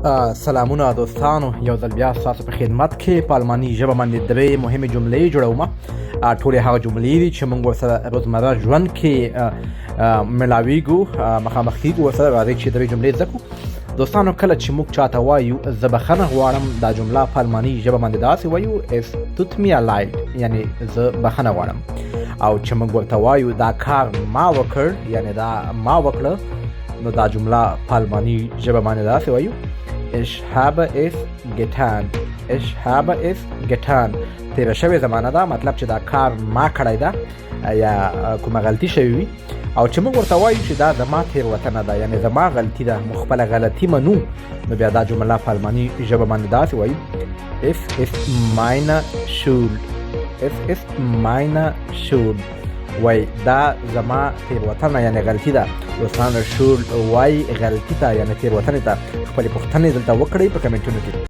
سلامونه دوستانو، یو ځل بیا ستاسو په خدمت کې په الماني ژبه باندې درې مهمې جملې جوړوم. ټولې هغه جملې دي چې موږ ورسره روزمره ژوند کې ملاویږو، مخامخ کېږو ورسره. راځئ چې درې جملې زده کړو. دوستانو، کله چې موږ چاته وایو زه بخښنه غواړم، دا جمله په الماني ژبه باندې داسې وایو es tut mir leid، یعنی زه بخښنه غواړم. او چې موږ ورته وایو دا کار ما وکړ، یعنی دا ما وکړه، نو دا جمله په الماني ژبه باندې داسې وایو Ich habe es getan. Ich habe es getan. تیره شوې زمانه ده، مطلب چې دا کار ما کړی ده یا کومه غلطي شوې وي. او چې موږ ورته وایو چې دا زما تېروتنه ده، یعنی زما غلطي ده، موږ خپله غلطي منو، نو بیا دا جمله په الماني ژبه باندې داسې وایو Es ist meine Schuld. Es ist meine Schuld. وای دا زما تېروتنه یعنی غلطي ده. دوستانو، شول وای غلطي ته یعنی تېروتنې ته. خپلې پوښتنې دلته وکړئ په کمنټونو کې.